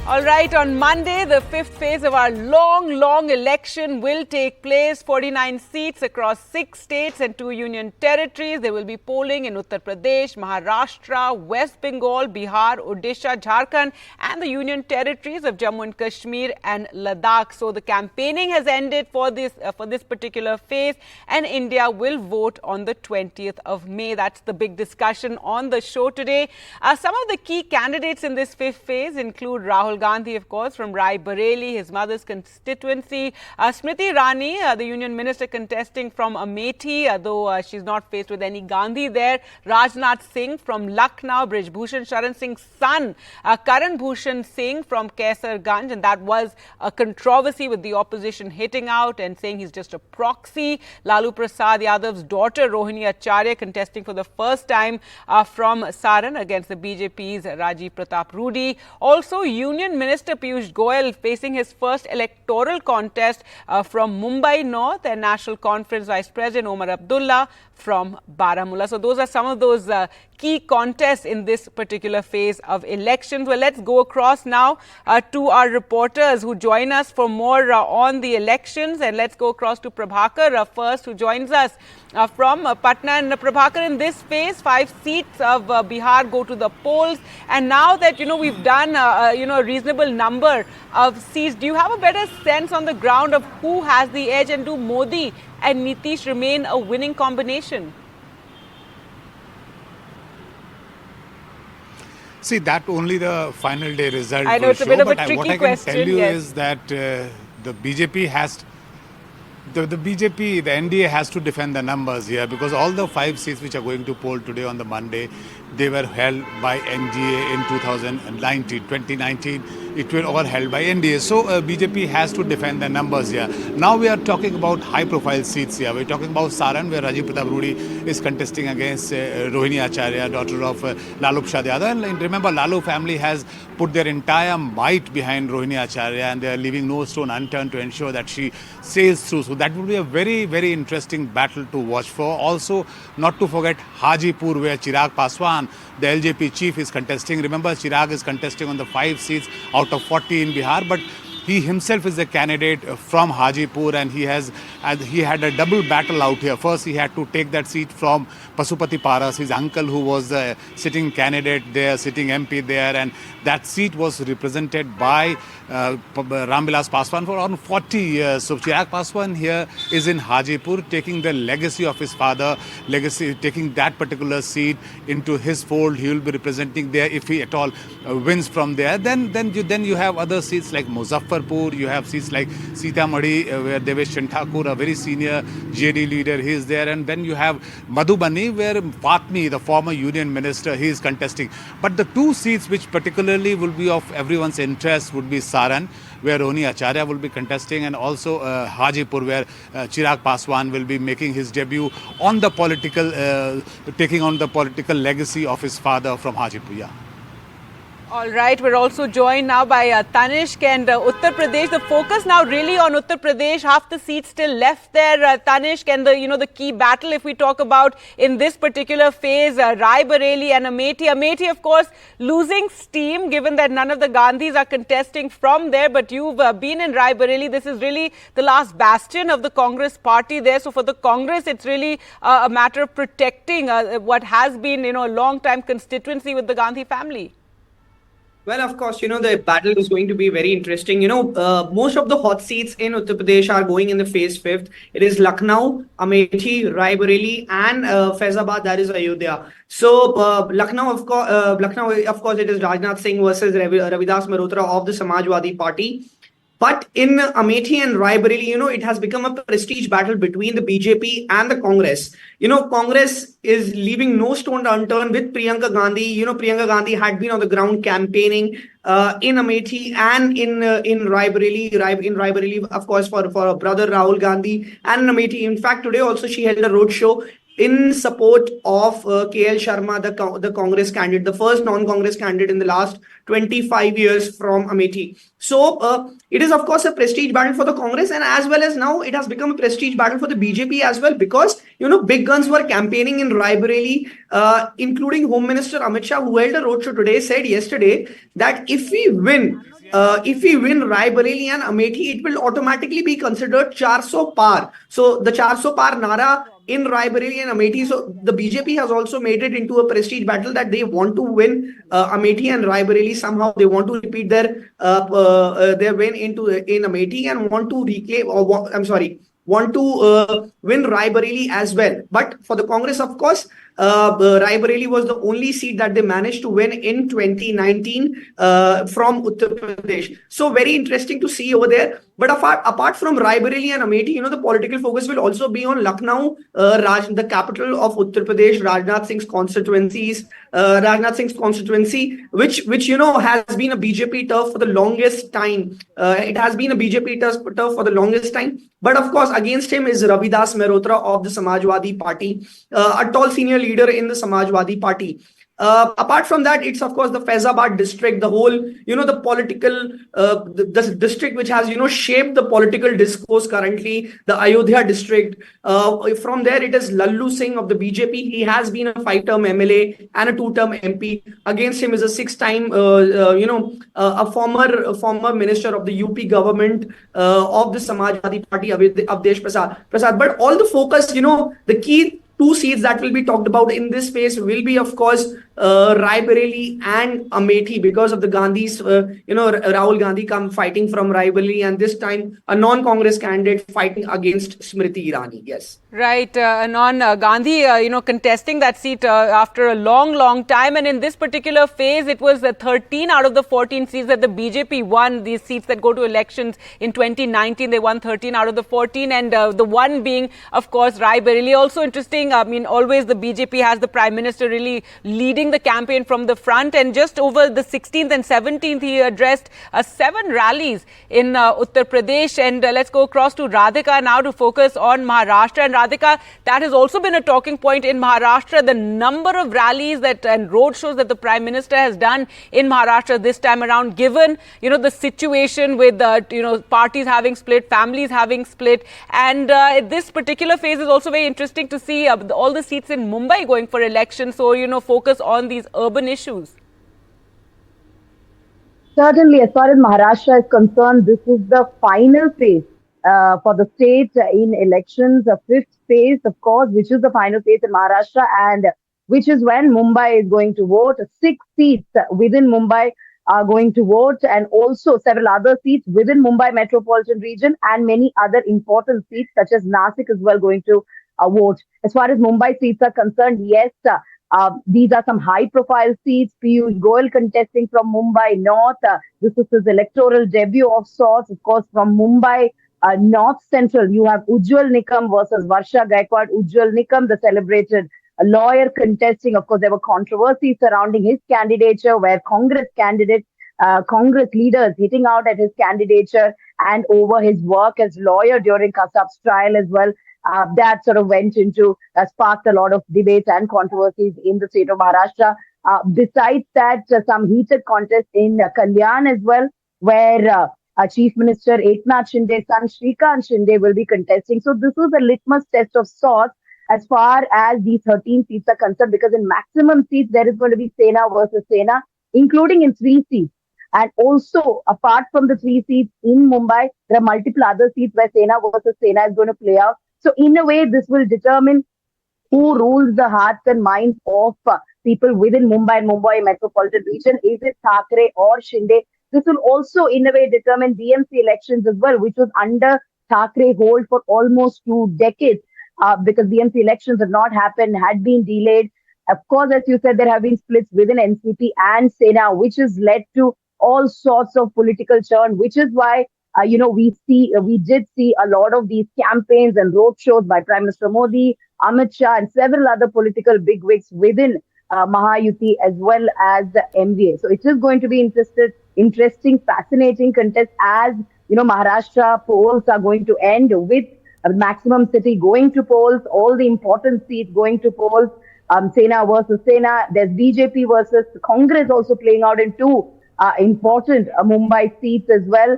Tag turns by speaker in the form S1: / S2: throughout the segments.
S1: All right, on Monday, the fifth phase of our long election will take place. 49 seats across 6 states and 2 union territories. There will be polling in Uttar Pradesh, Maharashtra, West Bengal, Bihar, Odisha, Jharkhand, and the union territories of Jammu and Kashmir and Ladakh. So the campaigning has ended for this particular phase, and India will vote on the 20th of May. That's the big discussion on the show today. Some of the key candidates in this fifth phase include Rahul Gandhi, of course, from Rai Bareli, his mother's constituency. Smriti Irani, the union minister, contesting from Amethi, though she's not faced with any Gandhi there. Rajnath Singh from Lucknow, Brij Bhushan Sharan Singh's son, Karan Bhushan Singh from Kaisarganj, and that was a controversy with the opposition hitting out and saying he's just a proxy. Lalu Prasad Yadav's daughter, Rohini Acharya, contesting for the first time from Saran against the BJP's Rajiv Pratap Rudy. Also, Union Minister Piyush Goyal facing his first electoral contest from Mumbai North, and National Conference Vice President Omar Abdullah from Baramulla. So those are some of those key contests in this particular phase of elections. Well, let's go across now to our reporters who join us for more on the elections. And let's go across to Prabhakar first, who joins us from Patna. And Prabhakar, in this phase, 5 seats of Bihar go to the polls. And now that, we've done, a reasonable number of seats, do you have a better sense on the ground of who has the edge, and do Modi and Nitish remain a winning combination?
S2: See, that only the final day result
S1: I know
S2: will
S1: it's a
S2: show,
S1: bit of a
S2: but
S1: tricky
S2: what I can
S1: question,
S2: tell you
S1: yes.
S2: is that the BJP has... The BJP, the NDA has to defend the numbers here, because all the 5 seats which are going to poll today on the Monday, they were held by NDA in 2019. It were all held by NDA. So BJP has to defend the numbers here. Now we are talking about high-profile seats here. We're talking about Saran, where Rajiv Pratap Rudy is contesting against Rohini Acharya, daughter of Lalu Prasad Yadav. And remember, Lalu family has put their entire might behind Rohini Acharya, and they are leaving no stone unturned to ensure that she sails through. So that will be a very, very interesting battle to watch for. Also, not to forget Hajipur, where Chirag Paswan, the LJP chief, is contesting. Remember, Chirag is contesting on the 5 seats out of 40 in Bihar, but he himself is a candidate from Hajipur, and he had a double battle out here. First, he had to take that seat from Pasupati Paras, his uncle, who was the sitting candidate there, sitting MP there, and that seat was represented by Ramvilas Paswan for around 40 years. So Chirag Paswan here is in Hajipur, taking the legacy of his father, taking that particular seat into his fold. He will be representing there if he at all wins from there. Then you have other seats like Muzaffarpur. You have seats like Sitamarhi, where Devesh Thakur, a very senior JD leader, he is there. And then you have Madhubani, where Fatmi, the former union minister, he is contesting. But the 2 seats which particularly will be of everyone's interest would be Saran, where Rohini Acharya will be contesting, and also Hajipur, where Chirag Paswan will be making his debut on the political, taking on the political legacy of his father from Hajipur. Yeah.
S1: All right, we're also joined now by Tanishq and Uttar Pradesh. The focus now really on Uttar Pradesh. Half the seats still left there, Tanishq, and the key battle, if we talk about in this particular phase, Rai Bareli and Amethi. Amethi, of course, losing steam, given that none of the Gandhis are contesting from there. But you've been in Rai Bareli. This is really the last bastion of the Congress party there. So for the Congress, it's really a matter of protecting what has been, a long-time constituency with the Gandhi family.
S3: Well, of course, the battle is going to be very interesting. Most of the hot seats in Uttar Pradesh are going in the phase 5th. It is Lucknow, Amethi, Rai Bareli, and Faizabad, that is Ayodhya. So Lucknow, of course, it is Rajnath Singh versus Ravidas Malhotra of the Samajwadi Party. But in Amethi and Rai Bareli, it has become a prestige battle between the BJP and the Congress. Congress is leaving no stone unturned with Priyanka Gandhi. Priyanka Gandhi had been on the ground campaigning in Amethi and in Rai Bareli. In Rai Bareli, of course, for her brother Rahul Gandhi, and in Amethi. In fact, today also she held a roadshow in support of KL Sharma, the Congress candidate, the first non-Congress candidate in the last 25 years from Amethi. So it is, of course, a prestige battle for the Congress, and as well as now it has become a prestige battle for the BJP as well, because, big guns were campaigning in Rai Bareli, including Home Minister Amit Shah, who held a roadshow today, said yesterday that if we win if we win Raebareli and Amethi, it will automatically be considered 400 par. So the 400 par nara in Raebareli and Amethi. So the BJP has also made it into a prestige battle that they want to win Amethi and Raebareli. Somehow they want to repeat their win in Amethi and want to reclaim, or I'm sorry, want to win Raebareli as well. But for the Congress, of course, Raebareli was the only seat that they managed to win in 2019 from Uttar Pradesh. So very interesting to see over there. But apart from Raebareli and Amethi, the political focus will also be on Lucknow, the capital of Uttar Pradesh, Rajnath Singh's constituency, which has been a BJP turf for the longest time. It has been a BJP turf for the longest time. But of course, against him is Ravidas Mehrotra of the Samajwadi Party, a tall senior leader in the Samajwadi Party. Apart from that, it's of course the Faizabad district, the whole, the political, the district which has, shaped the political discourse currently, the Ayodhya district. From there, it is Lallu Singh of the BJP. He has been a 5-term MLA and a 2-term MP. Against him is a 6-time, a former minister of the UP government of the Samajwadi Party, Avdesh Prasad. But all the focus, the key 2 seats that will be talked about in this space will be, of course, Raebareli and Amethi, because of the Gandhis, Rahul Gandhi come fighting from Raebareli, and this time a non-Congress candidate fighting against Smriti Irani. Yes.
S1: Right, Gandhi, contesting that seat after a long time. And in this particular phase, it was 13 out of the 14 seats that the BJP won. These seats that go to elections in 2019, they won 13 out of the 14. And the one being, of course, Raebareli. Also interesting, always the BJP has the Prime Minister really leading the campaign from the front. And just over the 16th and 17th, he addressed 7 rallies in Uttar Pradesh. And let's go across to Radhika now to focus on Maharashtra. And Radhika, that has also been a talking point in Maharashtra, the number of rallies and road shows that the Prime Minister has done in Maharashtra this time around, given, the situation with, parties having split, families having split. And this particular phase is also very interesting to see all the seats in Mumbai going for election. So, focus on these urban issues.
S4: Certainly, as far as Maharashtra is concerned, this is the final phase for the state in elections, the 5th phase, of course, which is the final phase in Maharashtra, and which is when Mumbai is going to vote. 6 seats within Mumbai are going to vote, and also several other seats within Mumbai metropolitan region, and many other important seats such as Nasik as well going to vote. As far as Mumbai seats are concerned, yes, these are some high-profile seats. Piyush Goyal contesting from Mumbai North. This is his electoral debut of sorts. Of course, from Mumbai North Central, you have Ujjwal Nikam versus Varsha Gaikwad. Ujjwal Nikam, the celebrated lawyer, contesting. Of course, there were controversies surrounding his candidature, where Congress leaders hitting out at his candidature and over his work as lawyer during Kasab's trial as well. That sort of sparked a lot of debates and controversies in the state of Maharashtra. Besides that, some heated contests in Kalyan as well, where Chief Minister Eknath Shinde's son Shrikant Shinde will be contesting. So this is a litmus test of sorts as far as these 13 seats are concerned, because in maximum seats, there is going to be Sena versus Sena, including in 3 seats. And also, apart from the 3 seats in Mumbai, there are multiple other seats where Sena versus Sena is going to play out. So in a way, this will determine who rules the hearts and minds of people within Mumbai and Mumbai metropolitan region. Is it Thackeray or Shinde? This will also, in a way, determine BMC elections as well, which was under Thackeray hold for almost 2 decades, because BMC elections had not happened, had been delayed. Of course, as you said, there have been splits within NCP and Sena, which has led to all sorts of political churn, which is why we did see a lot of these campaigns and roadshows by Prime Minister Modi, Amit Shah, and several other political bigwigs within Mahayuti as well as the MVA. So it is going to be interesting, fascinating contest, as Maharashtra polls are going to end with a maximum city going to polls, all the important seats going to polls. Sena versus Sena. There's BJP versus Congress also playing out in 2 important Mumbai seats as well.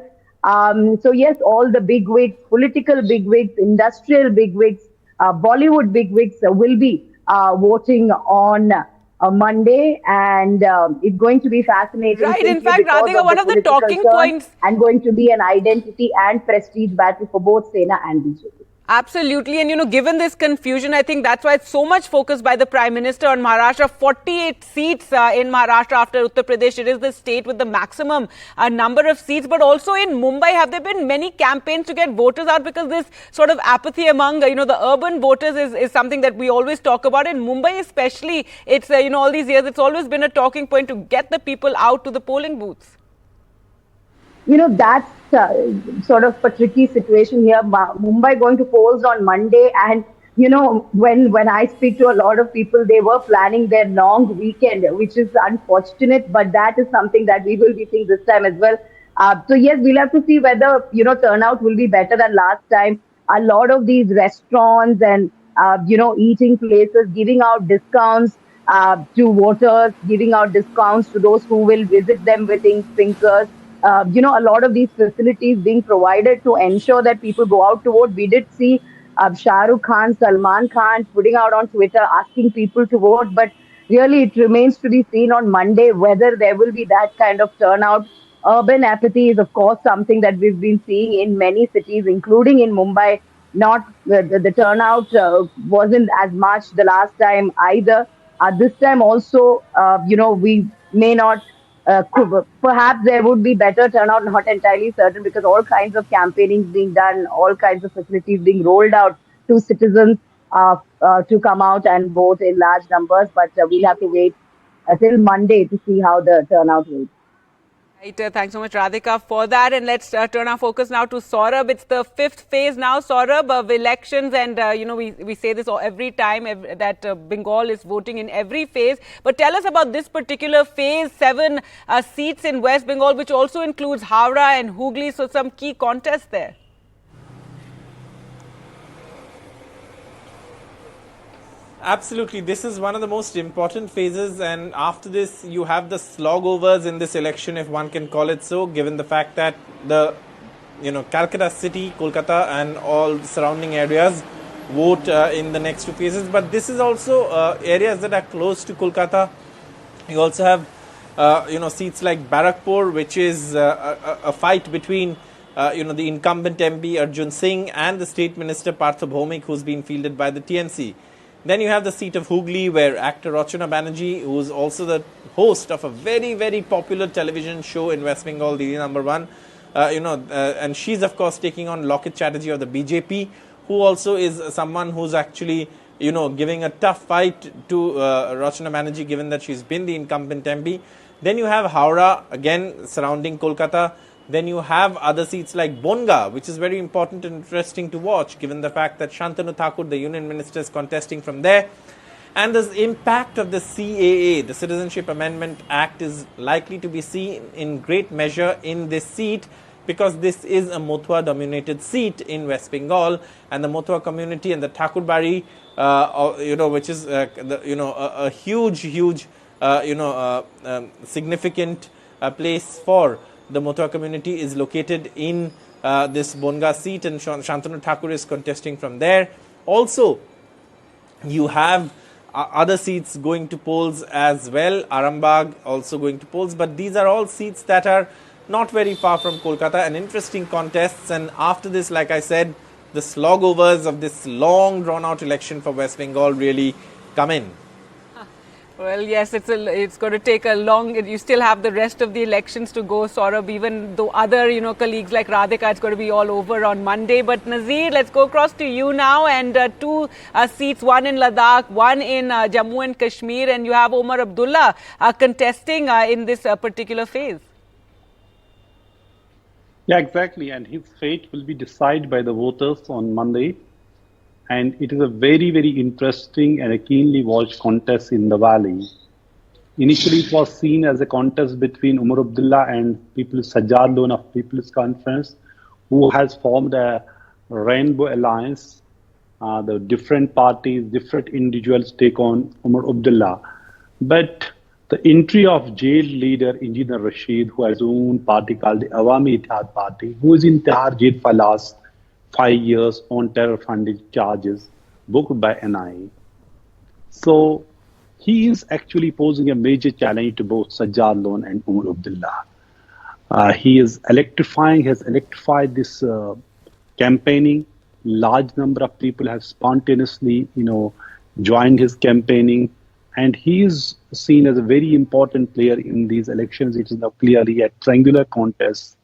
S4: So yes, all the bigwigs, political bigwigs, industrial bigwigs, Bollywood bigwigs will be voting on Monday, and it's going to be fascinating
S1: Right. In
S4: simply
S1: fact,
S4: because
S1: Radhika,
S4: of the
S1: one of the
S4: political
S1: talking
S4: turn
S1: points.
S4: and going to be an identity and prestige battle for both Sena and BJP.
S1: Absolutely. And, given this confusion, I think that's why it's so much focus by the Prime Minister on Maharashtra. 48 seats in Maharashtra after Uttar Pradesh. It is the state with the maximum number of seats. But also in Mumbai, have there been many campaigns to get voters out? Because this sort of apathy among, the urban voters is something that we always talk about. In Mumbai especially, it's, all these years, it's always been a talking point to get the people out to the polling booths.
S4: That's sort of a tricky situation here. Mumbai going to polls on Monday, and when I speak to a lot of people, they were planning their long weekend, which is unfortunate, but that is something that we will be seeing this time as well. So yes, we'll have to see whether turnout will be better than last time. A lot of these restaurants and eating places giving out discounts to voters, giving out discounts to those who will visit them with ink fingers. A lot of these facilities being provided to ensure that people go out to vote. We did see Shah Rukh Khan, Salman Khan putting out on Twitter asking people to vote, but really it remains to be seen on Monday whether there will be that kind of turnout. Urban apathy is, of course, something that we've been seeing in many cities, including in Mumbai. Not the turnout wasn't as much the last time either. This time also, we may not perhaps there would be better turnout, not entirely certain, because all kinds of campaigning being done, all kinds of facilities being rolled out to citizens to come out and vote in large numbers. But we'll have to wait till Monday to see how the turnout will be.
S1: Right. Thanks so much, Radhika, for that. And let's turn our focus now to Saurabh. It's the fifth phase now, Saurabh, of elections. And, we say this every time that Bengal is voting in every phase. But tell us about this particular phase, 7 seats in West Bengal, which also includes Howrah and Hooghly. So some key contests there.
S5: Absolutely. This is one of the most important phases, and after this you have the slogovers in this election, if one can call it so, given the fact that the Calcutta city, Kolkata and all surrounding areas vote in the next 2 phases. But this is also areas that are close to Kolkata. You also have seats like Barakpur, which is a fight between the incumbent MP Arjun Singh and the State Minister Partha Bhaumik, who's been fielded by the TMC. Then you have the seat of Hooghly, where actor Rachana Banerjee, who is also the host of a very, very popular television show in West Bengal, Didi Number 1, and she's of course taking on Lokit Chatterjee of the BJP, who also is someone who's actually, giving a tough fight to Rachana Banerjee, given that she's been the incumbent MP. Then you have Howrah, again surrounding Kolkata. Then you have other seats like Bonga, which is very important and interesting to watch, given the fact that Shantanu Thakur, the union minister, is contesting from there. And the impact of the CAA, the Citizenship Amendment Act, is likely to be seen in great measure in this seat, because this is a Mothua-dominated seat in West Bengal, and the Mothua community and the Thakurbari, which is a huge, significant place for the Mothua community, is located in this Bonga seat, and Shantanu Thakur is contesting from there. Also, you have other seats going to polls as well. Arambagh also going to polls, but these are all seats that are not very far from Kolkata, and interesting contests. And after this, like I said, the slogovers of this long drawn out election for West Bengal really come in.
S1: Well, yes, it's going to take a long. You still have the rest of the elections to go, Saurabh. Even though other colleagues like Radhika, it's going to be all over on Monday. But Nazir, let's go across to you now, and 2 seats, one in Ladakh, one in Jammu and Kashmir, and you have Omar Abdullah contesting in this particular phase.
S6: Yeah, exactly, and his fate will be decided by the voters on Monday. And it is a very, very interesting and a keenly watched contest in the valley. Initially, it was seen as a contest between Umar Abdullah and Sajjad Lone of People's Conference, who has formed a rainbow alliance. The different parties, different individuals take on Umar Abdullah. But the entry of jailed leader Engineer Rashid, who has his own party called the Awami Ittihad Party, who is in Tihar jail for last 5 years on terror funding charges booked by NIA. So he is actually posing a major challenge to both Sajjad Lone and Umar Abdullah. He is electrifying, has electrified this campaigning. Large number of people have spontaneously, joined his campaigning, and he is seen as a very important player in these elections. It is now clearly a triangular contest,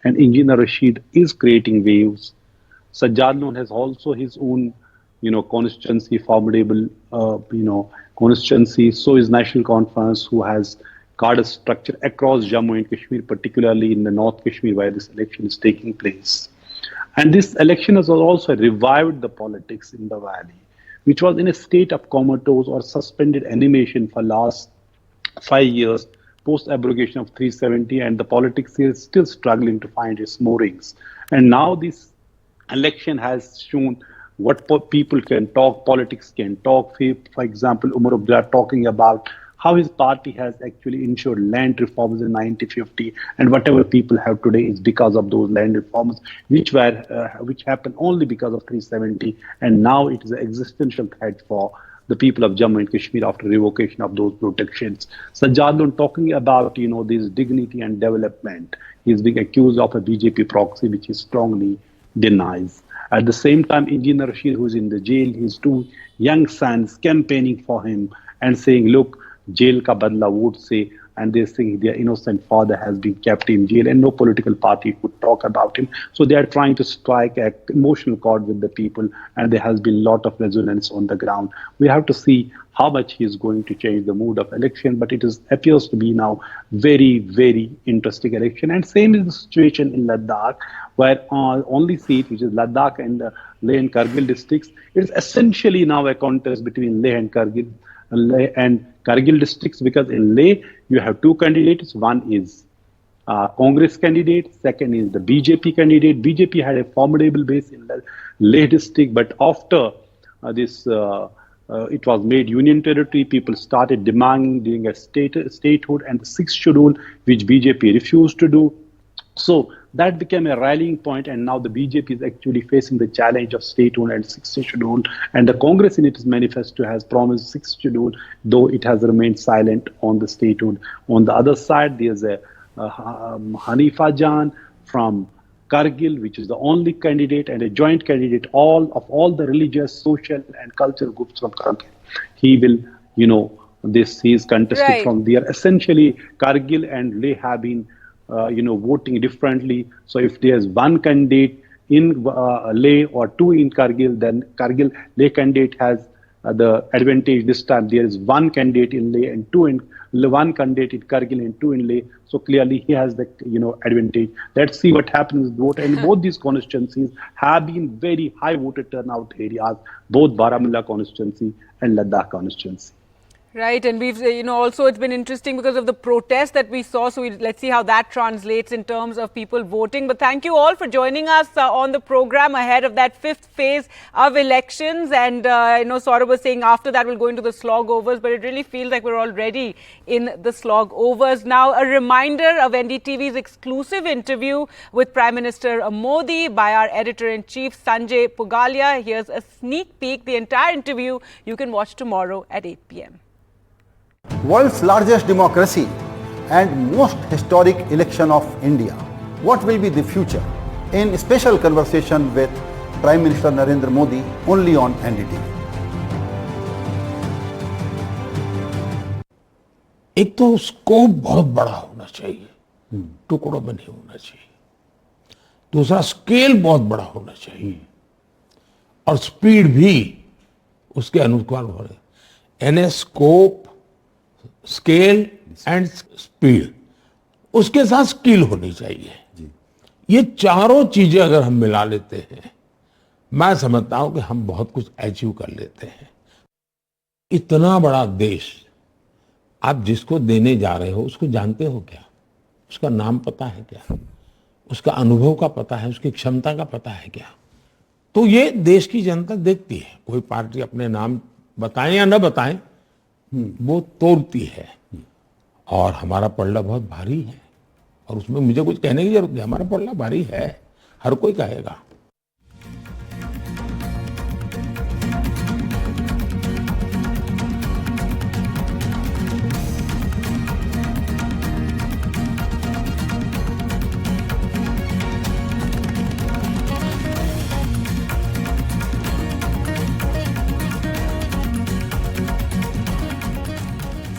S6: and Engineer Rashid is creating waves. Sajjad Lone has also his own, constituency, formidable, constituency. So is National Conference, who has cadre structure across Jammu and Kashmir, particularly in the North Kashmir, where this election is taking place. And this election has also revived the politics in the valley, which was in a state of comatose or suspended animation for last 5 years, post abrogation of 370, and the politics is still struggling to find its moorings. And now this election has shown what people can talk, politics can talk. For example, Umar Abdullah talking about how his party has actually ensured land reforms in 1950, and whatever people have today is because of those land reforms, which happened only because of 370, and now it is an existential threat for the people of Jammu and Kashmir after revocation of those protections. Sajjad Lone talking about this dignity and development. He is being accused of a BJP proxy, which he strongly denies. At the same time, Engineer Rashid, who is in the jail, his two young sons campaigning for him and saying, look, jail ka badla vote se, and they're saying their innocent father has been kept in jail and no political party could talk about him. So they are trying to strike an emotional chord with the people, and there has been a lot of resonance on the ground. We have to see how much he is going to change the mood of election, but it appears to be now very, very interesting election. And same is the situation in Ladakh, where only seat, which is Ladakh and Leh and Kargil districts, it is essentially now a contest between Leh and Kargil districts, because in Leh you have two candidates. One is Congress candidate, second is the BJP candidate. BJP had a formidable base in the Leh district, but after it was made union territory, people started demanding a statehood and the sixth schedule, which BJP refused to do. So that became a rallying point, and now the BJP is actually facing the challenge of statehood and sixth schedule. And the Congress in its manifesto has promised sixth schedule, though it has remained silent on the statehood. On the other side, there's a Hanifa Jan from Kargil, which is the only candidate and a joint candidate of all the religious, social, and cultural groups from Kargil. He will, he is contested from there. Essentially, Kargil and Leh have been voting differently. So if there's one candidate in Leh or two in Kargil, then Leh candidate has the advantage. This time there is one candidate in Leh and one candidate in Kargil and two in Leh. So clearly he has the advantage. Let's see what happens with vote. And both these constituencies have been very high voter turnout areas, both Baramulla constituency and Ladakh constituency.
S1: Right, and we've, also it's been interesting because of the protest that we saw. So let's see how that translates in terms of people voting. But thank you all for joining us on the program ahead of that fifth phase of elections. And, Saurabh was saying after that we'll go into the slog overs, but it really feels like we're already in the slog overs. Now, a reminder of NDTV's exclusive interview with Prime Minister Modi by our editor-in-chief Sanjay Pugalia. Here's a sneak peek. The entire interview you can watch tomorrow at 8 p.m.
S7: World's largest democracy and most historic election of India. What will be the future? In special conversation with Prime Minister Narendra Modi, only on NDTV.
S8: एक तो scope बहुत बड़ा होना चाहिए, टुकड़ों में नहीं होना चाहिए. दूसरा, स्केल बहुत बड़ा होना चाहिए और स्पीड भी उसके अनुसार हो रहे. यानी स्कोप, स्केल एंड स्पीड, उसके साथ स्किल होनी चाहिए. ये चारों चीजें अगर हम मिला लेते हैं, मैं समझता हूं कि हम बहुत कुछ अचीव कर लेते हैं. इतना बड़ा देश आप जिसको देने जा रहे हो उसको जानते हो क्या? उसका नाम पता है क्या? उसका अनुभव का पता है? उसकी क्षमता का पता है क्या? तो ये देश की जनता देखती है. कोई पार्टी अपने नाम बताएं या न बताएं, वो तोड़ती है. और हमारा पल्ला बहुत भारी है और उसमें मुझे कुछ कहने की जरूरत नहीं. हमारा पल्ला भारी है, हर कोई कहेगा.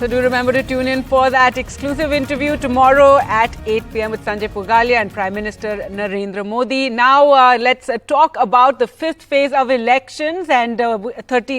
S1: So do remember to tune in for that exclusive interview tomorrow at 8 p.m. with Sanjay Pugalia and Prime Minister Narendra Modi. Now let's talk about the fifth phase of elections, and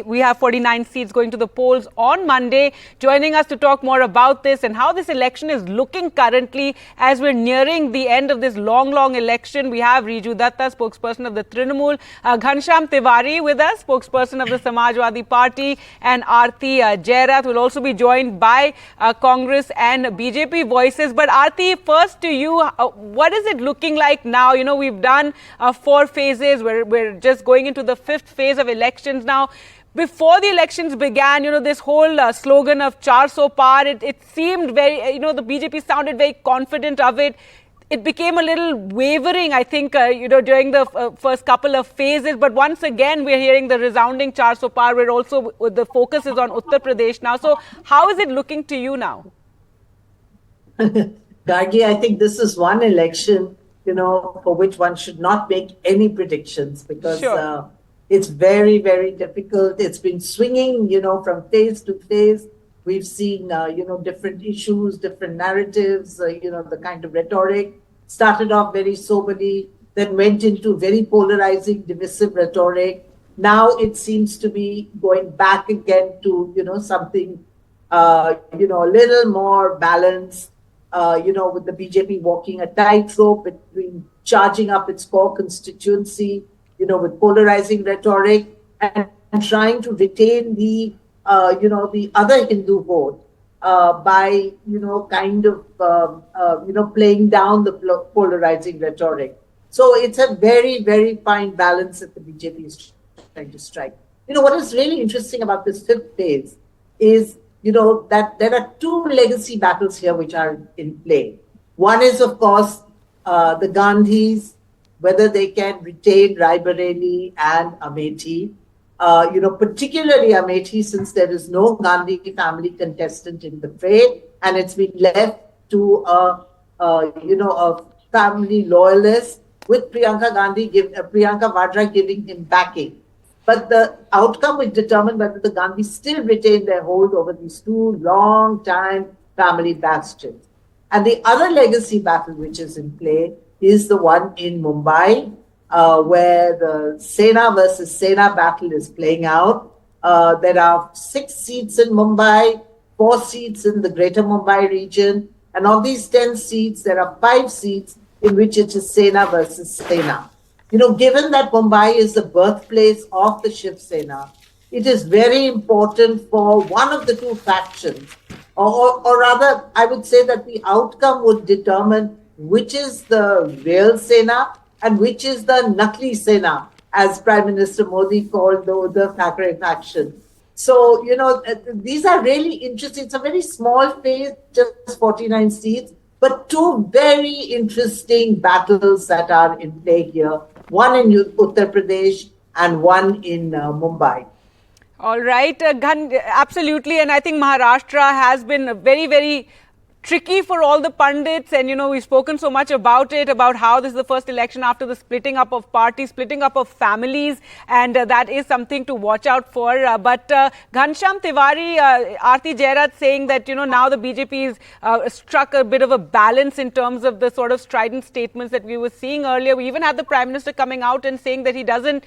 S1: we have 49 seats going to the polls on Monday. Joining us to talk more about this and how this election is looking currently as we're nearing the end of this long election, we have Riju Datta, spokesperson of the Trinamool, Ghanshyam Tiwari with us, spokesperson of the Samajwadi Party, and Aarti Jairath will also be joined by Congress and BJP voices. But Aarti, first to you, what is it looking like now? You know, we've done 4 phases. We're just going into the 5th phase of elections now. Before the elections began, you know, this whole slogan of 400 par, it seemed very, you know, the BJP sounded very confident of it. It became a little wavering, I think, you know, during the first couple of phases. But once again, we're hearing the resounding 400 par. We're also, the focus is on Uttar Pradesh now. So how is it looking to you now?
S9: Gargi, I think this is one election, you know, for which one should not make any predictions because it's very, very difficult. It's been swinging, you know, from phase to phase. We've seen, you know, different issues, different narratives, you know, the kind of rhetoric started off very soberly, then went into very polarizing, divisive rhetoric. Now it seems to be going back again to, you know, something, you know, a little more balanced, you know, with the BJP walking a tightrope between charging up its core constituency, you know, with polarizing rhetoric and trying to retain the you know, the other Hindu vote by, you know, kind of, you know, playing down the polarizing rhetoric. So it's a very, very fine balance that the BJP is trying to strike. You know, what is really interesting about this 5th phase is, you know, that there are 2 legacy battles here which are in play. One is, of course, the Gandhis, whether they can retain Raebareli and Amethi. You know, particularly Amethi, since there is no Gandhi family contestant in the fray, and it's been left to you know, a family loyalist with Priyanka Vadra giving him backing. But the outcome will determine whether the Gandhis still retain their hold over these 2 long-time family bastions. And the other legacy battle which is in play is the one in Mumbai, where the Sena versus Sena battle is playing out. There are 6 seats in Mumbai, 4 seats in the greater Mumbai region. And of these 10 seats, there are 5 seats in which it is Sena versus Sena. You know, given that Mumbai is the birthplace of the Shiv Sena, it is very important for one of the 2 factions, or rather, I would say that the outcome would determine which is the real Sena and which is the Nakli Sena, as Prime Minister Modi called the Uddhav Thackeray faction. So, you know, these are really interesting. It's a very small phase, just 49 seats, but 2 very interesting battles that are in play here. One in Uttar Pradesh and one in Mumbai.
S1: All right, absolutely. And I think Maharashtra has been very, very tricky for all the pundits, and you know, we've spoken so much about it, about how this is the first election after the splitting up of parties, splitting up of families, and that is something to watch out for. But Ghanshyam Tiwari, Aarti Jairath saying that, you know, now the BJP has struck a bit of a balance in terms of the sort of strident statements that we were seeing earlier. We even had the Prime Minister coming out and saying that he doesn't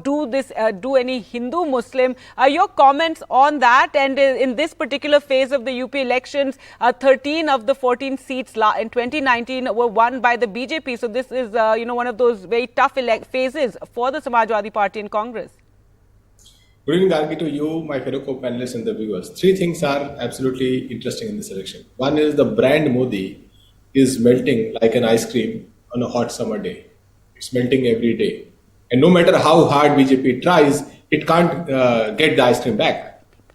S1: do any Hindu-Muslim. Your comments on that, and in this particular phase of the UP elections, 13 of the 14 seats in 2019 were won by the BJP. So this is, you know, one of those very tough phases for the Samajwadi Party in Congress.
S10: Good evening, Gargi, to you, my fellow co-panelists and the viewers. 3 things are absolutely interesting in this election. One is the brand Modi is melting like an ice cream on a hot summer day. It's melting every day. And no matter how hard BJP tries, it can't get the ice cream back.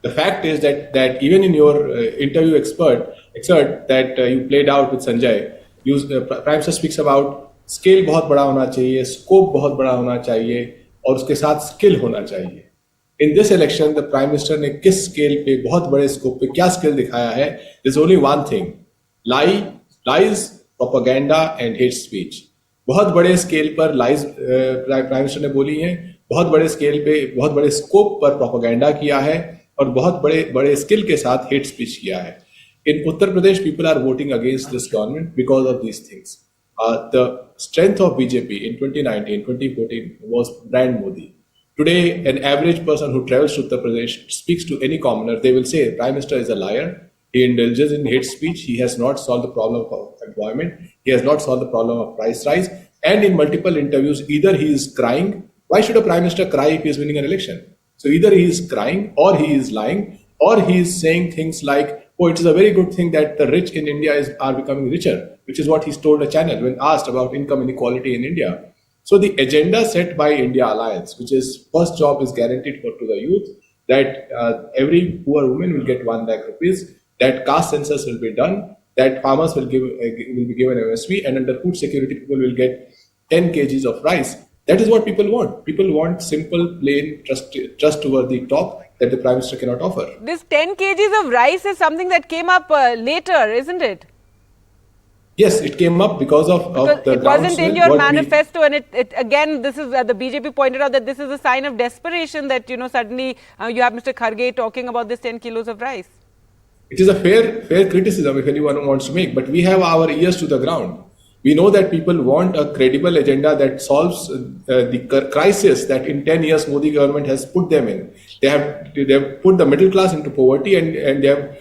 S10: The fact is that even in your interview excerpt that you played out with Sanjay, Prime Minister speaks about scale बहुत बड़ा होना चाहिए, scope बहुत बड़ा होना चाहिए, और उसके साथ skill होना चाहिए. In this election, the Prime Minister ने किस scale पे, बहुत बड़े scope पे क्या skill दिखाया है? There's only one thing: lies, propaganda and hate speech. बहुत बड़े scale पर lies Prime Minister ने बोली हैं, बहुत बड़े scale पे, बहुत बड़े scope पर propaganda किया है, और बहुत बड़े बड़े स्किल के साथ हेट स्पीच किया है. In Uttar Pradesh, people are voting against this government because of these things. The strength of BJP in 2019, 2014 was brand Modi. Today, an average person who travels to Uttar Pradesh speaks to any commoner, they will say Prime Minister is a liar. He indulges in hate speech. He has not solved the problem of employment. He has not solved the problem of price rise. And in multiple interviews, either he is crying. Why should a Prime Minister cry if he is winning an election? So either he is crying, or he is lying, or he is saying things like, oh, it is a very good thing that the rich in India are becoming richer, which is what he's told a channel when asked about income inequality in India. So the agenda set by India Alliance, which is first job is guaranteed to the youth, that every poor woman will get 1 lakh rupees, that caste census will be done, that farmers will be given MSP, and under food security people will get 10 kgs of rice. That is what people want. People want simple, plain, trustworthy talk that the Prime Minister cannot offer.
S1: This 10 kgs of rice is something that came up later, isn't it?
S10: Yes, it came up because of the
S1: it wasn't in your manifesto, and it again, this is the BJP pointed out that this is a sign of desperation that, you know, suddenly you have Mr. Kharge talking about this 10 kilos of rice.
S10: It is a fair criticism if anyone wants to make, but we have our ears to the ground. We know that people want a credible agenda that solves the crisis that in 10 years Modi government has put them in. They have put the middle class into poverty, and they have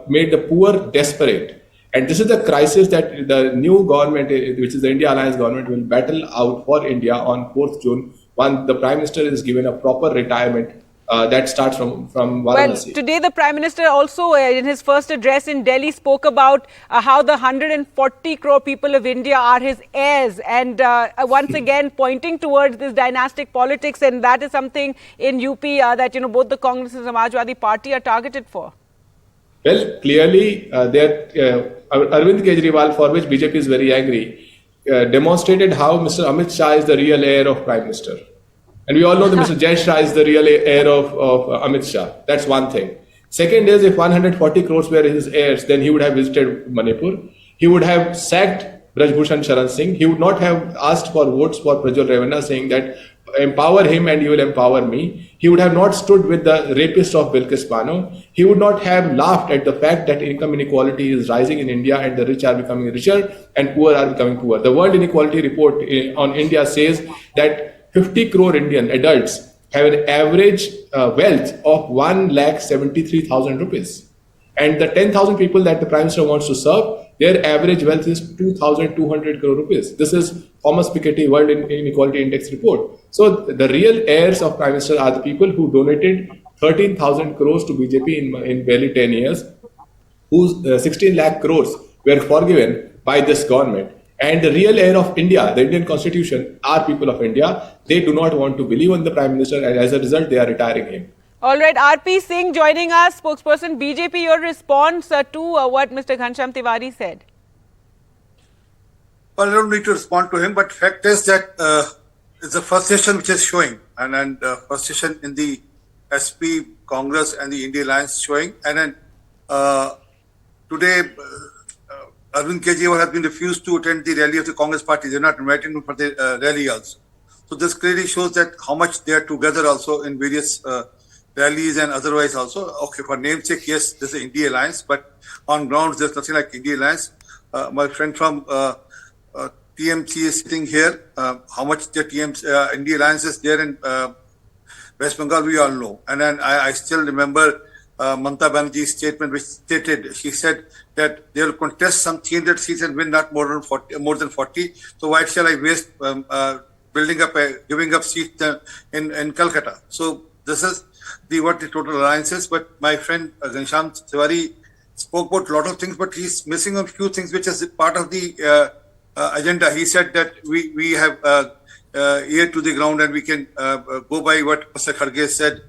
S10: made the poor desperate. And this is the crisis that the new government, which is the India Alliance government, will battle out for India on 4th June, when the Prime Minister is given a proper retirement that starts from Varanasi.
S1: Well, today the Prime Minister also in his first address in Delhi spoke about how the 140 crore people of India are his heirs, and once again pointing towards this dynastic politics, and that is something in UP that, you know, both the Congress and Samajwadi Party are targeted for.
S10: Well, clearly Arvind Kejriwal, for which BJP is very angry, demonstrated how Mr. Amit Shah is the real heir of Prime Minister. And we all know that Mr. Jai Shah is the real heir of Amit Shah. That's one thing. Second is, if 140 crores were his heirs, then he would have visited Manipur. He would have sacked Braj Bhushan Sharan Singh. He would not have asked for votes for Prajwal Revanna, saying that empower him and you will empower me. He would have not stood with the rapist of Bilkis Bano. He would not have laughed at the fact that income inequality is rising in India and the rich are becoming richer and poor are becoming poor. The World Inequality Report on India says that 50 crore Indian adults have an average wealth of 1,73,000 rupees. And the 10,000 people that the Prime Minister wants to serve, their average wealth is 2,200 crore rupees. This is Thomas Piketty World Inequality Index report. So the real heirs of Prime Minister are the people who donated 13,000 crores to BJP in barely 10 years, whose 16 lakh crores were forgiven by this government. And the real heir of India, the Indian Constitution, are people of India. They do not want to believe in the Prime Minister, and as a result, they are retiring him.
S1: All right, RP Singh joining us, spokesperson BJP. Your response to what Mr. Ghanshyam Tiwari said?
S11: Well, I don't need to respond to him, but fact is that it's the frustration which is showing, and frustration in the SP, Congress, and the India Alliance showing. And then today, Arvind Kejriwal has been refused to attend the rally of the Congress party. They're not inviting him for the rally also. So this clearly shows that how much they are together also in various rallies and otherwise also. Okay, for namesake, yes, there's an India Alliance, but on grounds, there's nothing like India Alliance. My friend from TMC is sitting here. How much the India Alliance is there in West Bengal, we all know. And then I still remember Mamata Banerjee's statement, which stated, she said that they will contest some 300 seats and win not more than 40. So why shall I waste giving up seats in Calcutta? So this is what the total alliance is. But my friend Ghanshyam Tiwari spoke about a lot of things, but he's missing a few things which is part of the agenda. He said that we have ear to the ground and we can go by what Mr. Kharge said.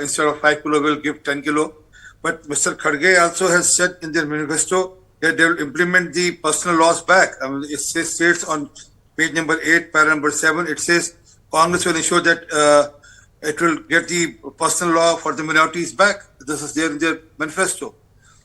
S11: Instead of 5 kilo, we'll give 10 kilo. But Mr. Kharge also has said in their manifesto that they will implement the personal laws back. I mean, it states on page number 8, para number 7, it says Congress will ensure that it will get the personal law for the minorities back. This is there in their manifesto.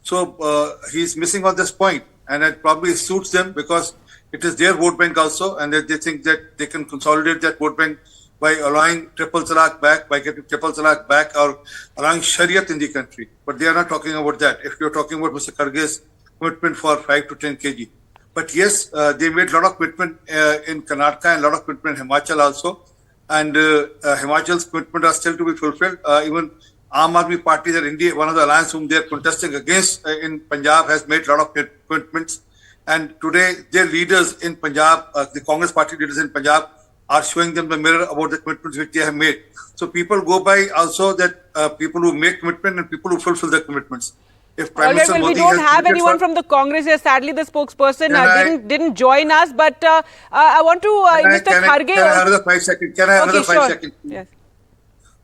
S11: So he's missing on this point, and it probably suits them because it is their vote bank also, and that they think that they can consolidate that vote bank by allowing triple talaq back, by getting triple talaq back, or allowing Shariat in the country. But they are not talking about that. If you're talking about Mr. Kharge's commitment for 5 to 10 kg. But yes, they made a lot of commitment in Karnataka and a lot of commitment in Himachal also. And Himachal's commitment are still to be fulfilled. Even Aam Aadmi Party, that India, one of the alliance whom they are contesting against in Punjab, has made a lot of commitments. And today, their leaders in Punjab, the Congress Party leaders in Punjab, are showing them the mirror about the commitments which they have made. So people go by also that people who make commitment and people who fulfill their commitments. If Prime Minister
S1: well, we
S11: Modi
S1: don't
S11: has
S1: have
S11: committed
S1: anyone
S11: for-
S1: from the Congress here. Sadly, the spokesperson didn't join us. But I want to, Mr. Kharge.
S11: Can I have another 5 seconds? Can I have another 5
S1: sure.
S11: seconds?
S1: Yes.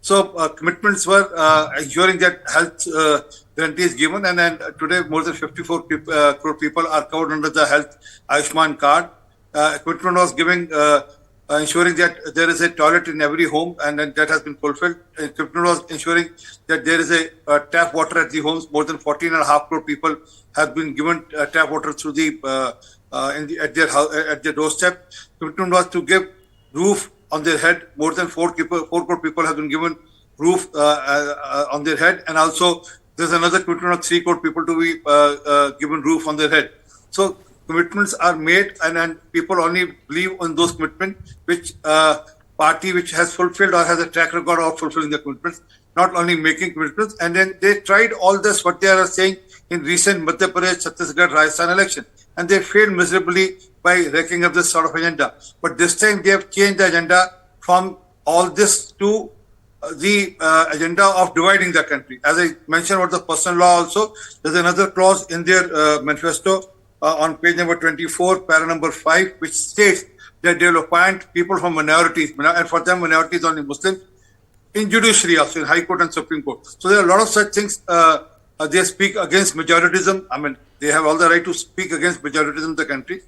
S11: So commitments were ensuring that health guarantee is given, and then today more than 54 crore people are covered under the health Ayushman card. Commitment was giving ensuring that there is a toilet in every home, and then that has been fulfilled. Commitment was ensuring that there is a tap water at the homes. More than 14.5 crore people have been given tap water through at their doorstep. Commitment was to give roof on their head. More than 4 crore people have been given roof on their head, and also there's another commitment of 3 crore people to be given roof on their head. So commitments are made, and people only believe on those commitments which party which has fulfilled or has a track record of fulfilling the commitments, not only making commitments. And then they tried all this, what they are saying in recent Madhya Pradesh, Chhattisgarh, Rajasthan election, and they failed miserably by racking up this sort of agenda. But this time they have changed the agenda from all this to the agenda of dividing the country. As I mentioned about the personal law also, there's another clause in their manifesto on page number 24, para number 5, which states that they will appoint people from minorities, and for them minorities only Muslims, in judiciary also, in High Court and Supreme Court. So there are a lot of such things. They speak against majoritism. I mean, they have all the right to speak against majoritism in the country.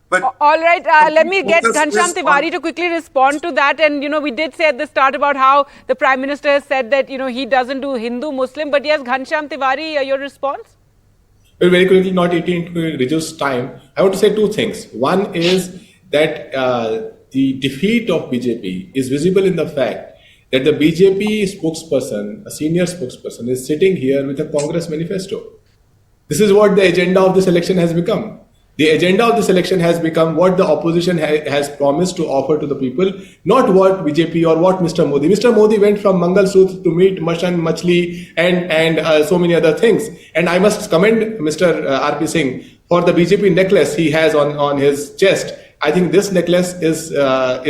S11: But
S1: all right, let me get Ghanshyam Tiwari to quickly respond to that. And, we did say at the start about how the Prime Minister has said that, he doesn't do Hindu-Muslim. But yes, Ghanshyam Tiwari, your response?
S10: Well, very quickly, not eating to reduce time, I want to say 2 things. One is that the defeat of BJP is visible in the fact that the BJP spokesperson, a senior spokesperson, is sitting here with a Congress manifesto. This is what the agenda of this election has become. The agenda of this election has become what the opposition has promised to offer to the people, not what BJP or what Mr. Modi. Mr. Modi went from Mangal Sutra to meat, mutton, machli, and so many other things. And I must commend Mr. R.P. Singh for the BJP necklace he has on his chest. I think this necklace is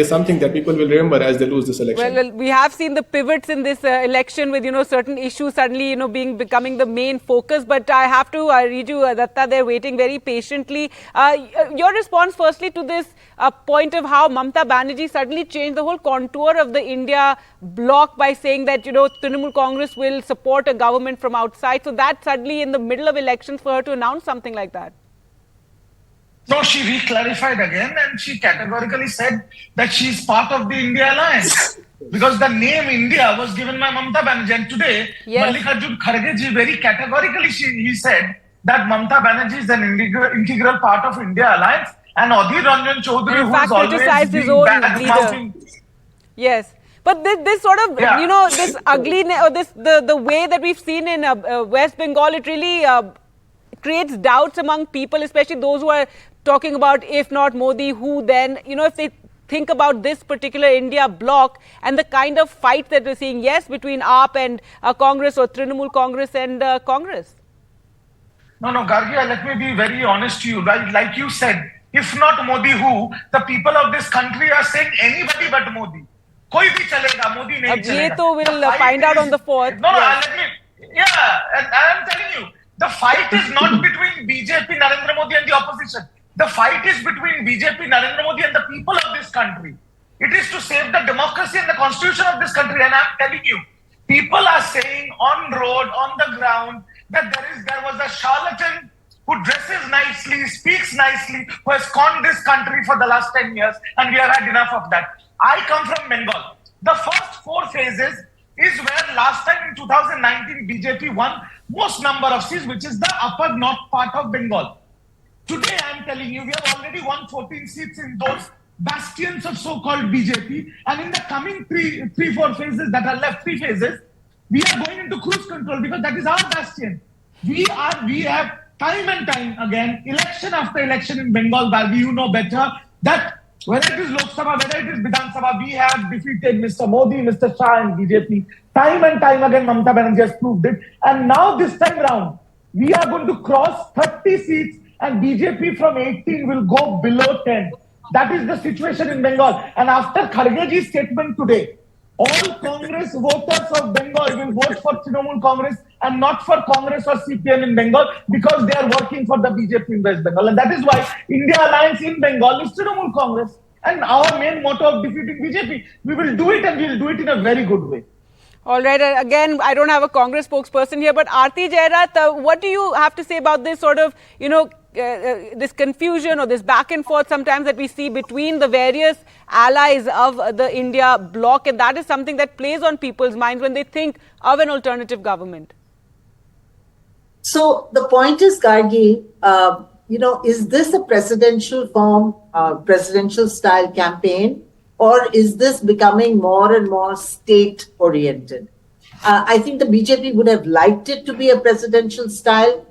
S10: something that people will remember as they lose this election.
S1: Well, we have seen the pivots in this election with, certain issues suddenly, becoming the main focus. But I have to read you, Datta, they're waiting very patiently. Your response firstly to this point of how Mamata Banerjee suddenly changed the whole contour of the India bloc by saying that, Trinamool Congress will support a government from outside. So that suddenly in the middle of elections for her to announce something like that.
S12: No, she re-clarified again and she categorically said that she is part of the India alliance because the name India was given by Mamata Banerjee. And today, Mallikarjun Kharge ji very categorically he said that Mamata Banerjee is an integral part of India alliance, and Adhir Ranjan Chaudhary, who is always
S1: his own leader. Yes. But this sort of, this ugliness, or the way that we've seen in West Bengal, it really creates doubts among people, especially those who are talking about if not Modi, who then, if they think about this particular India bloc and the kind of fight that we're seeing, yes, between AAP and Congress or Trinamool Congress and Congress.
S12: No, Gargia, let me be very honest to you. Like you said, if not Modi, who? The people of this country are saying anybody but Modi. Koi bhi chalega, Modi nahi chalega.
S1: We'll find out on the 4th.
S12: No, and I'm telling you, the fight is not between BJP, Narendra Modi and the opposition. The fight is between BJP, Narendra Modi and the people of this country. It is to save the democracy and the constitution of this country. And I'm telling you, people are saying on road, on the ground, that there was a charlatan who dresses nicely, speaks nicely, who has conned this country for the last 10 years. And we have had enough of that. I come from Bengal. The first 4 phases is where last time in 2019, BJP won most number of seats, which is the upper north part of Bengal. Today, I am telling you, we have already won 14 seats in those bastions of so-called BJP. And in the coming four phases that are left, 3 phases, we are going into cruise control because that is our bastion. We have time and time again, election after election in Bengal Valley, you know better, that whether it is Lok Sabha, whether it is Vidhan Sabha, we have defeated Mr. Modi, Mr. Shah and BJP. Time and time again, Mamata Banerjee has proved it. And now this time round, we are going to cross 30 seats and BJP from 18 will go below 10. That is the situation in Bengal. And after Khargeji's statement today, all Congress voters of Bengal will vote for Trinamool Congress and not for Congress or CPM in Bengal because they are working for the BJP in West Bengal. And that is why India Alliance in Bengal is Trinamool Congress. And our main motto of defeating BJP, we will do it and we will do it in a very good way.
S1: All right. Again, I don't have a Congress spokesperson here, but Aarti Jairat, what do you have to say about this sort of, this confusion or this back and forth sometimes that we see between the various allies of the India bloc, and that is something that plays on people's minds when they think of an alternative government?
S9: So the point is, Gargi, is this a presidential form, presidential style campaign, or is this becoming more and more state oriented? I think the BJP would have liked it to be a presidential style,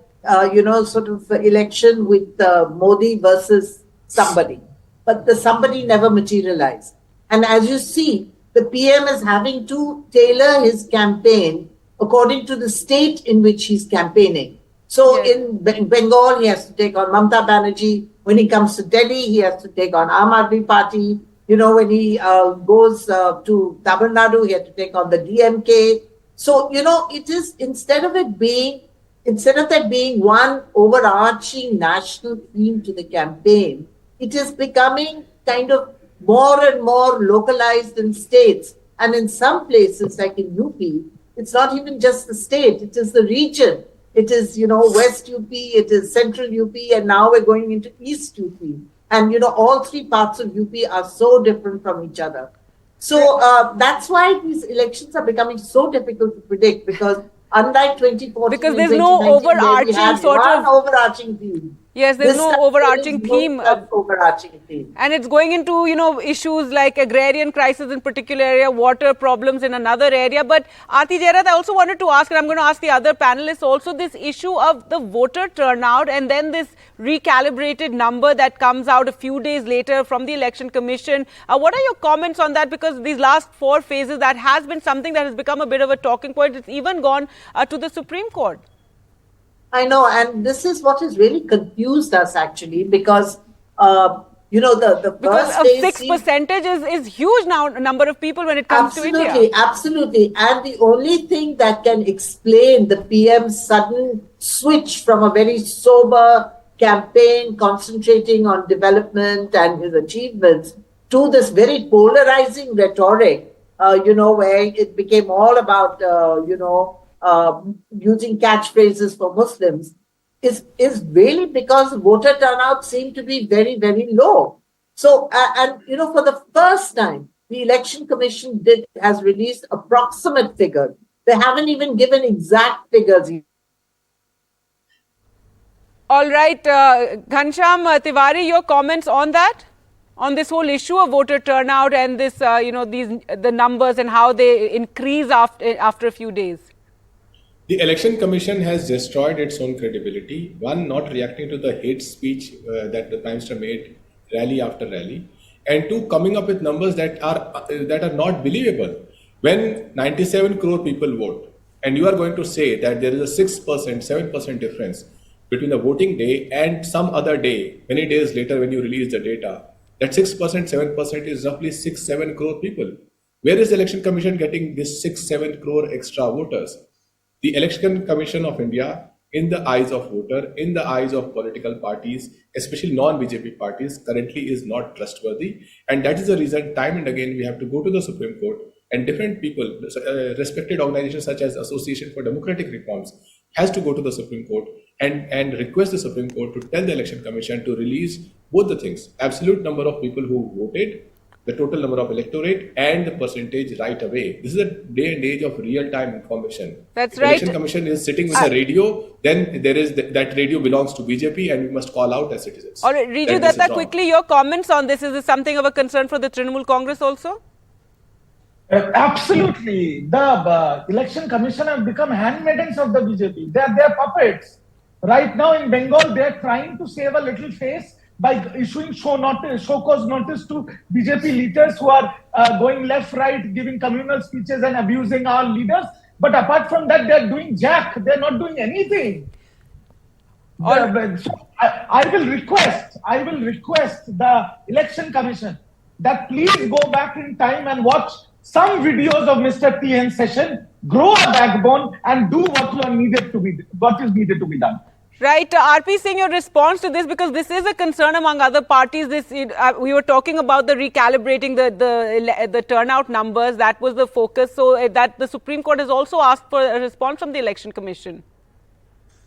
S9: sort of election with Modi versus somebody. But the somebody never materialized. And as you see, the PM is having to tailor his campaign according to the state in which he's campaigning. So in Bengal, he has to take on Mamata Banerjee. When he comes to Delhi, he has to take on Aam Aadmi Party. When he goes to Tamil Nadu, he has to take on the DMK. So, it is, instead of that being one overarching national theme to the campaign, it is becoming kind of more and more localized in states. And in some places, like in UP, it's not even just the state, it is the region. It is, West UP, it is Central UP, and now we're going into East UP. And, all three parts of UP are so different from each other. So that's why these elections are becoming so difficult to predict, because unlike 2014,
S1: because there's no overarching sort of
S9: overarching theme.
S1: Yes, there's no overarching theme.
S9: Overarching theme.
S1: And it's going into, issues like agrarian crisis in particular area, water problems in another area. But Aarti Jairat, I also wanted to ask, and I'm going to ask the other panelists also, this issue of the voter turnout and then this recalibrated number that comes out a few days later from the Election Commission. What are your comments on that? Because these last 4 phases, that has been something that has become a bit of a talking point. It's even gone to the Supreme Court.
S9: I know, and this is what has really confused us actually, because the
S1: because
S9: first
S1: 6% is huge now number of people when it comes to India.
S9: Absolutely, and the only thing that can explain the PM's sudden switch from a very sober campaign concentrating on development and his achievements to this very polarizing rhetoric, where it became all about using catchphrases for Muslims, is really because voter turnout seemed to be very, very low. So, for the first time, the Election Commission has released approximate figures. They haven't even given exact figures.
S1: All right, Ghanshyam Tiwari, your comments on that? On this whole issue of voter turnout and this, the numbers and how they increase after a few days?
S10: The Election Commission has destroyed its own credibility. One, not reacting to the hate speech that the Prime Minister made rally after rally, and two, coming up with numbers that are not believable. When 97 crore people vote, and you are going to say that there is a 6%, 7% difference between the voting day and some other day, many days later when you release the data, that 6%, 7% is roughly 6-7 crore people. Where is the Election Commission getting this 6-7 crore extra voters? The Election Commission of India, in the eyes of voter, in the eyes of political parties, especially non-BJP parties, currently is not trustworthy. And that is the reason time and again we have to go to the Supreme Court, and different people, respected organizations such as Association for Democratic Reforms, has to go to the Supreme Court and request the Supreme Court to tell the Election Commission to release both the things, absolute number of people who voted the total number of electorate and the percentage right away. This is a day and age of real-time information.
S1: That's
S10: if
S1: right.
S10: Election Commission is sitting with a radio, then there is that radio belongs to BJP, and we must call out as citizens.
S1: All right, Riju Datta, quickly your comments on this. Is this something of a concern for the Trinamool Congress also?
S12: Absolutely. The election commission have become handmaidens of the BJP. They are puppets. Right now in Bengal, they are trying to save a little face by issuing show cause notice to BJP leaders who are going left, right, giving communal speeches and abusing our leaders. But apart from that, they are doing jack. They are not doing anything. So I will request the election commission that please go back in time and watch some videos of Mr. TN session, grow a backbone, and do what is needed to be done.
S1: Right, RP Singh, your response to this, because this is a concern among other parties. We were talking about the recalibrating the turnout numbers. That was the focus. So that the Supreme Court has also asked for a response from the Election Commission.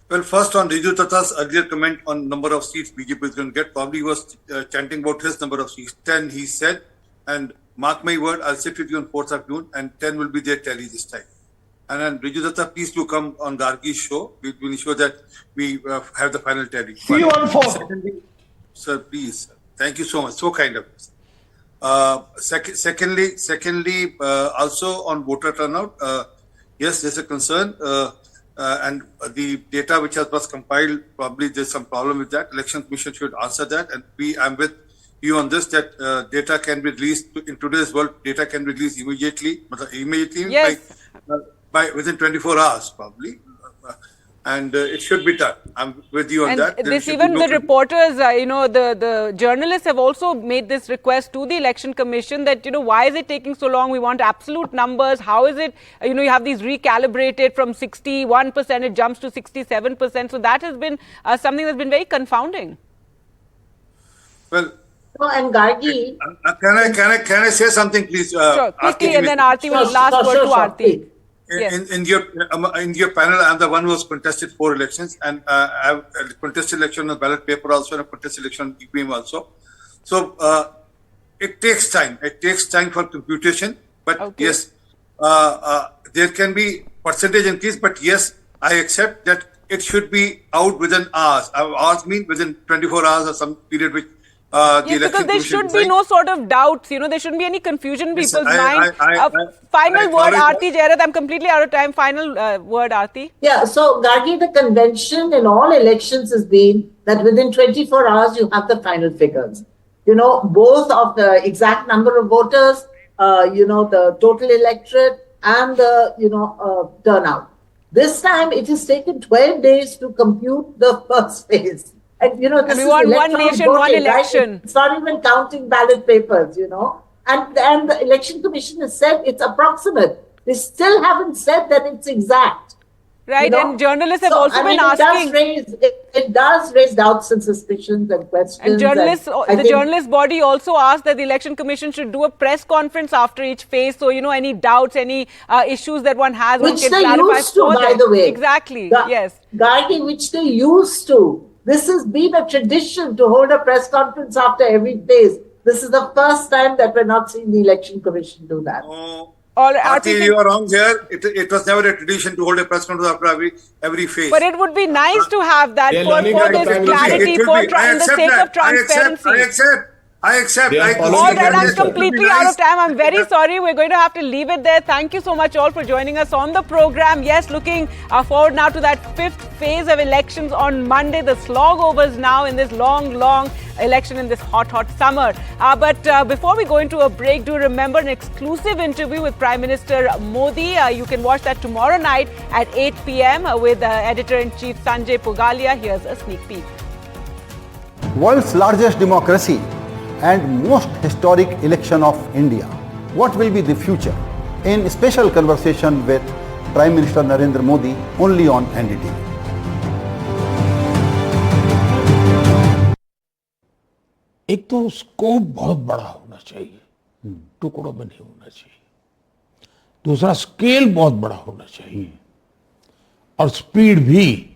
S11: Well, first on Riju Datta's earlier comment on number of seats BJP is going to get, probably was chanting about his number of seats. 10, he said, and mark my word, I'll sit with you on 4th of June, and 10 will be their tally this time. And then Riju Datta, please do come on Gargi's show. We will ensure that we have the final tally.
S12: See you on 4th.
S11: Sir, please. Thank you so much. So kind of you. Secondly, also on voter turnout, yes, there's a concern. And the data which was compiled, probably there's some problem with that. Election Commission should answer that. And I'm with you on this, that data can be released in today's world. Data can be released immediately.
S1: Yes.
S11: By within 24 hours, probably. And it should be done. I'm with you on that.
S1: This even the reporters, the journalists have also made this request to the Election Commission that, why is it taking so long? We want absolute numbers. How is it, you have these recalibrated from 61%, it jumps to 67%. So that has been something that's been very confounding.
S11: Well,
S9: and Gargi.
S11: Can I say something, please?
S1: Sure, quickly, and then Aarti will last word to Aarti. Yes.
S11: In your panel, I'm the one who has contested 4 elections, and I have a contested election on ballot paper also, and a contested election on EVM also. So it takes time. It takes time for computation. But yes, there can be percentage increase. But yes, I accept that it should be out within hours. Hours mean within 24 hours or some period which.
S1: Yes, because there should be no sort of doubts, there shouldn't be any confusion in people's mind. Final word, Aarti Jairat, I'm completely out of time. Final word, Aarti.
S9: Yeah, so Gargi, the convention in all elections has been that within 24 hours you have the final figures. Both of the exact number of voters, the total electorate and the turnout. This time it has taken 12 days to compute the first phase. And, this
S1: we want one nation, one election.
S9: Right? It's not even counting ballot papers, And the Election Commission has said it's approximate. They still haven't said that it's exact.
S1: Right, and journalists have also been asking.
S9: It does raise doubts and suspicions and questions.
S1: And the journalist body also asked that the Election Commission should do a press conference after each phase. So, any doubts, any issues that one has, one can clarify.
S9: Which they used to, by the way.
S1: Exactly, yes.
S9: Gargi, which they used to. This has been a tradition to hold a press conference after every phase. This is the first time that we're not seeing the Election Commission do that.
S11: Aarti, you are wrong here. It was never a tradition to hold a press conference after every phase.
S1: But it would be nice to have that for this clarity, for the sake of transparency.
S11: I accept.
S1: All right, I'm completely out of time. I'm very sorry. We're going to have to leave it there. Thank you so much all for joining us on the program. Yes, looking forward now to that 5th phase of elections on Monday. The slog overs now in this long election in this hot summer. But before we go into a break, do remember an exclusive interview with Prime Minister Modi. You can watch that tomorrow night at 8 p.m. with Editor-in-Chief Sanjay Pugalia. Here's a sneak peek.
S7: World's largest democracy and most historic election of India. What will be the future? In special conversation with Prime Minister Narendra Modi only on NDTV.
S8: एक तो scope बहुत बड़ा होना चाहिए, टुकड़ों में नहीं होना चाहिए. दूसरा स्केल बहुत बड़ा होना चाहिए और स्पीड भी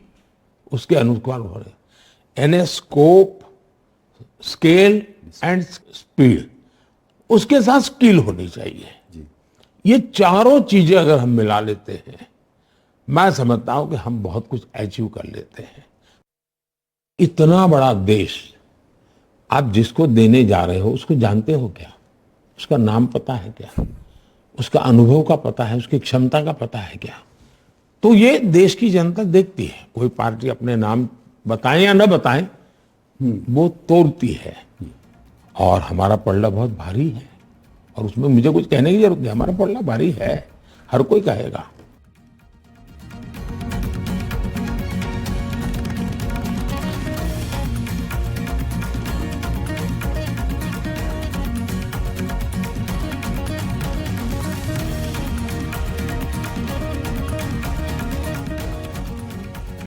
S8: उसके अनुकूल हो रहे. यानी स्कोप, स्केल and speed. उसके साथ स्किल होनी चाहिए। ये चारों चीजें अगर हम मिला लेते हैं, मैं समझता हूं कि हम बहुत कुछ अचीव कर लेते हैं। इतना बड़ा देश आप जिसको देने जा रहे हो उसको जानते हो क्या? उसका नाम पता है क्या? उसका अनुभव का पता है? उसकी क्षमता का पता है क्या? तो ये देश की जनता देखती है। कोई पार्टी अपने नाम बताएं या न बताएं, वो तोड़ती है। और हमारा पलड़ा बहुत भारी है, और उसमें मुझे कुछ कहने की जरूरत नहीं, हमारा पलड़ा भारी है, हर कोई कहेगा।